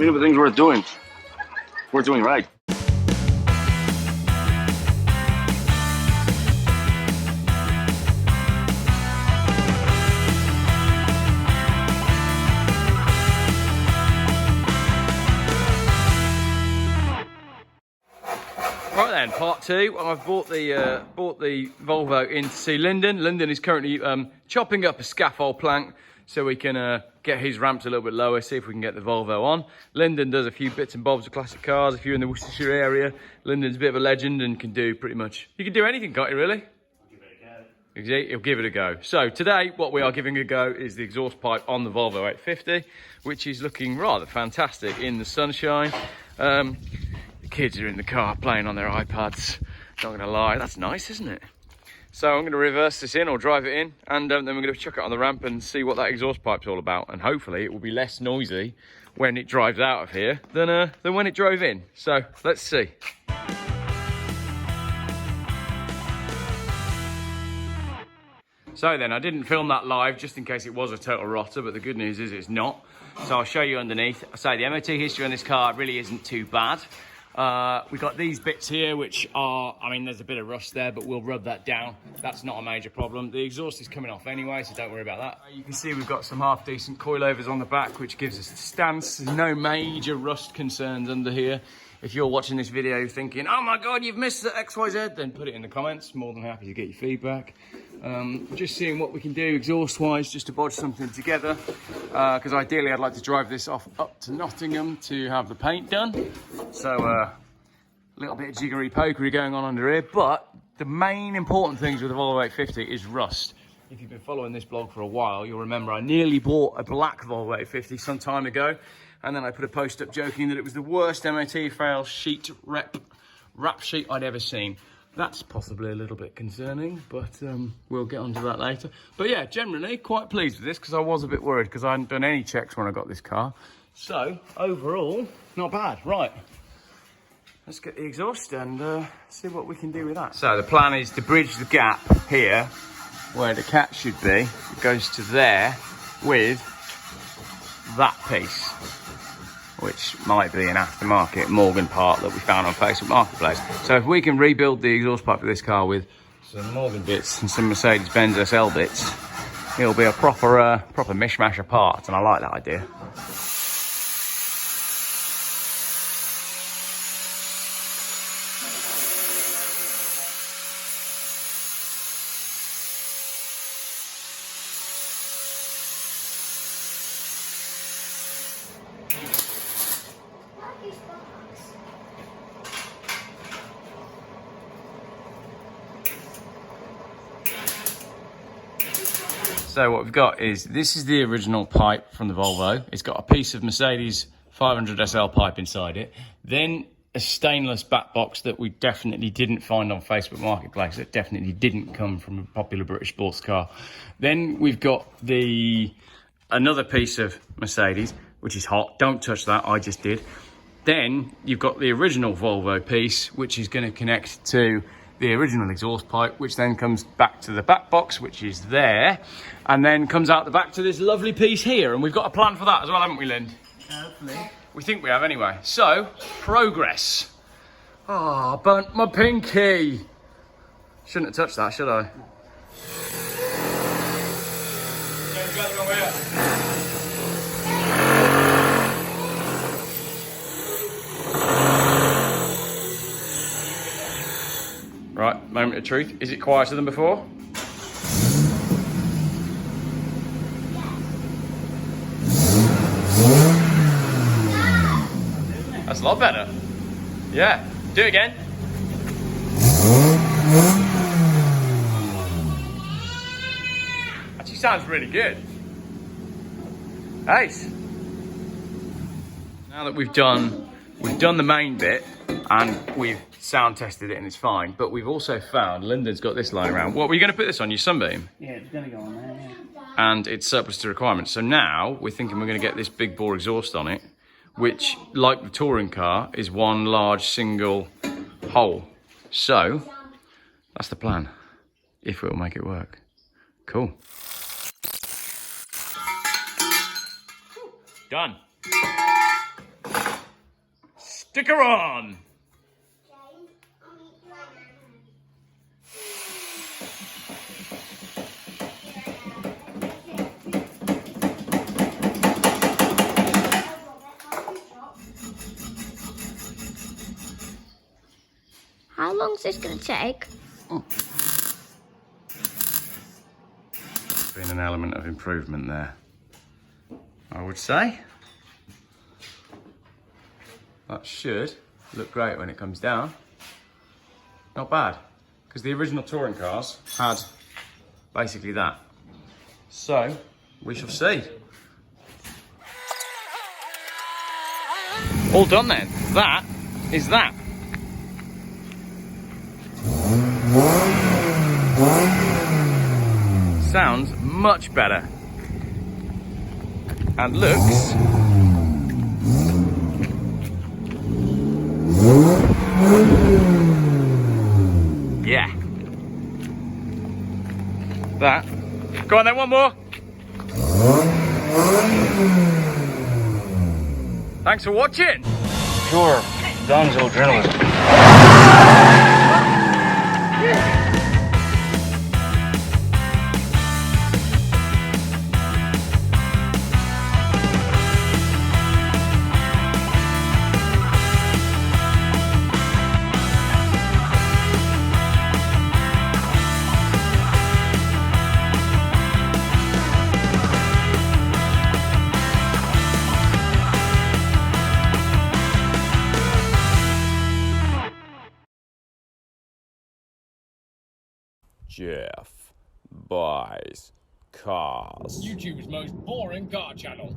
Many of the things we're doing right. Right then, part two. I've bought the Volvo in to see Lyndon. Lyndon is currently chopping up a scaffold plank so we can get his ramps a little bit lower, see if we can get the Volvo on. Lyndon does a few bits and bobs of classic cars, if you're in the Worcestershire area. Lyndon's a bit of a legend and can do pretty much, you can do anything, can't you really? Give it a go. He'll give it a go. So today, what we are giving a go is the exhaust pipe on the Volvo 850, which is looking rather fantastic in the sunshine. Kids are in the car playing on their iPads, not gonna lie, that's nice, isn't it? So I'm gonna reverse this in or drive it in, and then we're gonna chuck it on the ramp and see what that exhaust pipe's all about, and hopefully it will be less noisy when it drives out of here than when it drove in. So let's see. So then, I didn't film that live just in case it was a total rotter, but the good news is it's not. So I'll show you underneath. I say the MOT history on this car really isn't too bad. We've got these bits here, which are, I mean, there's a bit of rust there, but we'll rub that down. That's not a major problem. The exhaust is coming off anyway, so don't worry about that. You can see we've got some half decent coilovers on the back, which gives us the stance. There's no major rust concerns under here. If you're watching this video thinking, oh my God, you've missed the XYZ, then put it in the comments. More than happy to get your feedback. Just seeing what we can do exhaust-wise, just to bodge something together. Because ideally, I'd like to drive this off up to Nottingham to have the paint done. So, a little bit of jiggery-pokery going on under here. But the main important things with the Volvo 850 is rust. If you've been following this blog for a while, you'll remember I nearly bought a black Volvo 850 some time ago. And then I put a post up joking that it was the worst MOT fail sheet rap sheet I'd ever seen. That's possibly a little bit concerning, but we'll get onto that later. But yeah, generally quite pleased with this because I was a bit worried because I hadn't done any checks when I got this car. So overall, not bad. Right, let's get the exhaust and see what we can do with that. So the plan is to bridge the gap here where the cat should be. It goes to there with that piece, which might be an aftermarket Morgan part that we found on Facebook Marketplace. So if we can rebuild the exhaust pipe for this car with some Morgan bits and some Mercedes-Benz SL bits, it'll be a proper mishmash of parts, and I like that idea. So what we've got is, this is the original pipe from the Volvo. It's got a piece of Mercedes 500 SL pipe inside it. Then a stainless back box that we definitely didn't find on Facebook Marketplace. That definitely didn't come from a popular British sports car. Then we've got another piece of Mercedes, which is hot. Don't touch that, I just did. Then you've got the original Volvo piece, which is going to connect to the original exhaust pipe, which then comes back to the back box, which is there, and then comes out the back to this lovely piece here. And we've got a plan for that as well, haven't we, Lind? Hopefully. We think we have anyway. So, progress. Ah, oh, burnt my pinky. Shouldn't have touched that, should I? Right, moment of truth. Is it quieter than before? That's a lot better. Yeah, do it again. Actually sounds really good. Ace. Now that we've done the main bit and we've sound tested it and it's fine, but we've also found, Lyndon's got this lying around. What, were you going to put this on your Sunbeam? Yeah, it's going to go on there, yeah. And it's surplus to requirements. So now we're thinking we're going to get this big bore exhaust on it, which, like the touring car, is one large single hole. So that's the plan, if we'll make it work. Cool. Done. Stick her on. How long is this going to take? Been an element of improvement there, I would say. That should look great when it comes down. Not bad, because the original touring cars had basically that. So, we shall see. All done then. That is that. Sounds much better. And looks... yeah. That. Go on then, one more. Thanks for watching. Pure gonzo journalism. Geoff buys cars. YouTube's most boring car channel.